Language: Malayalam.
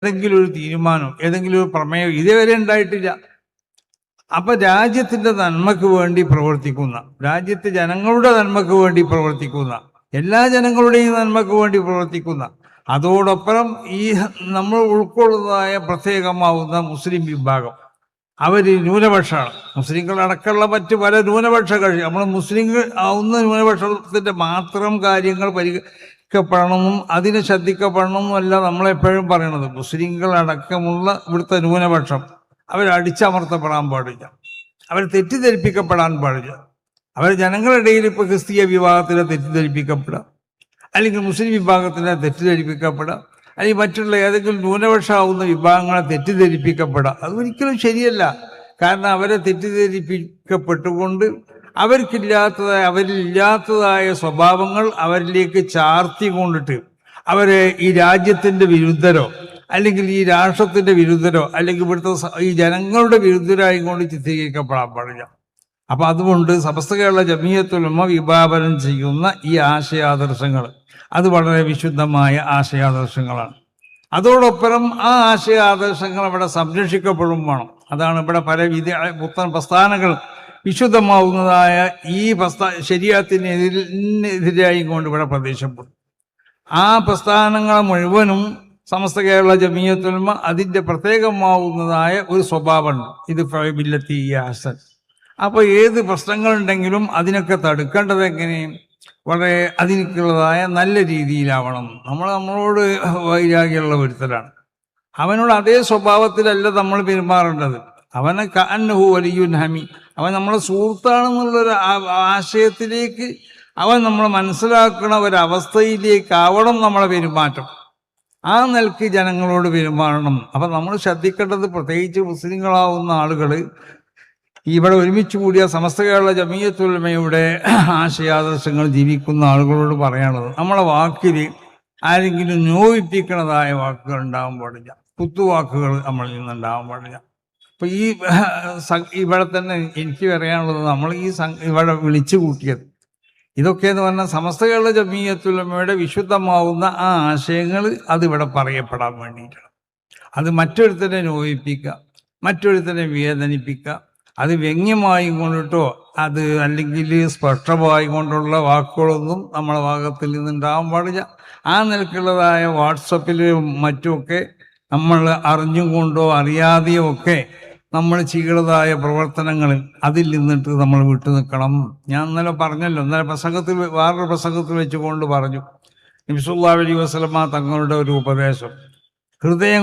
ഏതെങ്കിലും ഒരു തീരുമാനം, ഏതെങ്കിലും ഒരു പ്രമേയം ഇതേവരെ ഉണ്ടായിട്ടില്ല. അപ്പൊ രാജ്യത്തിന്റെ നന്മക്ക് വേണ്ടി പ്രവർത്തിക്കുന്ന, രാജ്യത്തെ ജനങ്ങളുടെ നന്മക്ക് വേണ്ടി പ്രവർത്തിക്കുന്ന, എല്ലാ ജനങ്ങളുടെയും നന്മക്ക് വേണ്ടി പ്രവർത്തിക്കുന്ന, അതോടൊപ്പം ഈ നമ്മൾ ഉൾക്കൊള്ളുന്നതായ പ്രത്യേകമാവുന്ന മുസ്ലിം വിഭാഗം, അവർ ന്യൂനപക്ഷമാണ്. മുസ്ലിങ്ങളടക്കമുള്ള മറ്റ് പല ന്യൂനപക്ഷ കക്ഷി, നമ്മൾ മുസ്ലിങ്ങൾ ആവുന്ന ന്യൂനപക്ഷത്തിന്റെ മാത്രം കാര്യങ്ങൾ പരിഗണിക്കപ്പെടണമെന്നും അതിനെ ശ്രദ്ധിക്കപ്പെടണമെന്നും അല്ല നമ്മളെപ്പോഴും പറയണത്. മുസ്ലിങ്ങളടക്കമുള്ള ഇവിടുത്തെ ന്യൂനപക്ഷം അവരടിച്ചമർത്തപ്പെടാൻ പാടില്ല, അവർ തെറ്റിദ്ധരിപ്പിക്കപ്പെടാൻ പാടില്ല. അവർ ജനങ്ങളുടെ ഇടയിൽ ഇപ്പോൾ ക്രിസ്തീയ വിഭാഗത്തിനെ തെറ്റിദ്ധരിപ്പിക്കപ്പെടാം, അല്ലെങ്കിൽ മുസ്ലിം വിഭാഗത്തിനെ തെറ്റിദ്ധരിപ്പിക്കപ്പെടാം, അല്ലെങ്കിൽ മറ്റുള്ള ഏതെങ്കിലും ന്യൂനപക്ഷമാവുന്ന വിഭാഗങ്ങളെ തെറ്റിദ്ധരിപ്പിക്കപ്പെടാം. അതൊരിക്കലും ശരിയല്ല. കാരണം അവരെ തെറ്റിദ്ധരിപ്പിക്കപ്പെട്ടുകൊണ്ട് അവരിലില്ലാത്തതായ സ്വഭാവങ്ങൾ അവരിലേക്ക് ചാർത്തി കൊണ്ടിട്ട് അവരെ ഈ രാജ്യത്തിൻ്റെ വിരുദ്ധരോ അല്ലെങ്കിൽ ഈ രാഷ്ട്രത്തിൻ്റെ വിരുദ്ധരോ അല്ലെങ്കിൽ ഇവിടുത്തെ ഈ ജനങ്ങളുടെ വിരുദ്ധരായി കൊണ്ട് ചിത്രീകരിക്കപ്പെടാൻ പാടില്ല. അപ്പൊ അതുകൊണ്ട് സമസ്ത കേരള ജമീയത്തുൽ ഉലമ വിഭാവനം ചെയ്യുന്ന ഈ ആശയാദർശങ്ങൾ അത് വളരെ വിശുദ്ധമായ ആശയാദർശങ്ങളാണ്. അതോടൊപ്പം ആ ആശയാദർശങ്ങൾ അവിടെ സംരക്ഷിക്കപ്പെടും വേണം. അതാണ് ഇവിടെ പല പുത്തൻ പ്രസ്ഥാനങ്ങൾ വിശുദ്ധമാവുന്നതായ ഈ ശരീഅത്തിനെതിരായി കൊണ്ട് ഇവിടെ പ്രദേശപ്പെടും. ആ പ്രസ്ഥാനങ്ങൾ മുഴുവനും സമസ്ത കേരള ജമീയത്തുൽ ഉലമ അതിൻ്റെ പ്രത്യേകമാവുന്നതായ ഒരു സ്വഭാവമുണ്ട്. ഇത് ഫില്ലത്തി ഹസൻ. അപ്പോൾ ഏത് പ്രശ്നങ്ങളുണ്ടെങ്കിലും അതിനൊക്കെ തടുക്കേണ്ടത് എങ്ങനെയും വളരെ അതിനുള്ളതായ നല്ല രീതിയിലാവണം. നമ്മളോട് വൈരാഗ്യമുള്ള ഒരുത്തരാണ്, അവനോട് അതേ സ്വഭാവത്തിലല്ല നമ്മൾ പെരുമാറേണ്ടത്. അവനെ കഅന്നഹു വലിയുൻ ഹമി, അവൻ നമ്മളെ സുഹൃത്താണെന്നുള്ളൊരു ആശയത്തിലേക്ക് അവൻ നമ്മളെ മനസ്സിലാക്കുന്ന ഒരവസ്ഥയിലേക്കാവണം നമ്മളെ പെരുമാറ്റം. ആ നിലയ്ക്ക് ജനങ്ങളോട് പെരുമാറണം. അപ്പം നമ്മൾ ശ്രദ്ധിക്കേണ്ടത്, പ്രത്യേകിച്ച് മുസ്ലിങ്ങളാവുന്ന ആളുകൾ ഇവിടെ ഒരുമിച്ച് കൂടിയ സമസ്ത കേരള ജമീയത്തുൽ ഉലമയുടെ ആശയാദർശങ്ങൾ ജീവിക്കുന്ന ആളുകളോട് പറയാനുള്ളത്, നമ്മളെ വാക്കിൽ ആരെങ്കിലും നോവിപ്പിക്കുന്നതായ വാക്കുകൾ ഉണ്ടാകാൻ പാടില്ല, കുത്തുവാക്കുകൾ നമ്മളിൽ നിന്നുണ്ടാകാൻ പാടില്ല. അപ്പം ഇവിടെ തന്നെ എനിക്ക് പറയാനുള്ളത്, നമ്മൾ ഇവിടെ വിളിച്ചു കൂട്ടിയത് ഇതൊക്കെ എന്ന് പറഞ്ഞാൽ സമസ്ത കേരള ജമീയത്തുൽ ഉലമയുടെ വിശുദ്ധമാവുന്ന ആ ആശയങ്ങൾ അതിവിടെ പറയപ്പെടാൻ വേണ്ടിയിട്ടാണ്. അത് മറ്റൊരുത്തനെ നോവിപ്പിക്കുക, മറ്റൊരുത്തനെ വേദനിപ്പിക്കുക, അത് വ്യംഗ്യമായി കൊണ്ടിട്ടോ അത് അല്ലെങ്കിൽ സ്പഷ്ടമായി കൊണ്ടുള്ള വാക്കുകളൊന്നും നമ്മളെ ഭാഗത്തിൽ നിന്നുണ്ടാകാൻ പാടില്ല. ആ നിലക്കുള്ളതായ വാട്സപ്പിലും മറ്റുമൊക്കെ നമ്മൾ അറിഞ്ഞും കൊണ്ടോ അറിയാതെയോ ഒക്കെ നമ്മൾ ചെയ്യുന്നതായ പ്രവർത്തനങ്ങളിൽ അതിൽ നിന്നിട്ട് നമ്മൾ വിട്ടു നിൽക്കണം. ഞാൻ ഇന്നലെ പറഞ്ഞല്ലോ, ഇന്നലെ വേറൊരു പ്രസംഗത്തിൽ വെച്ചുകൊണ്ട് പറഞ്ഞു, നബി സല്ലല്ലാഹു അലൈഹി വസല്ലമ തങ്ങളുടെ ഒരു ഉപദേശം, ഹൃദയം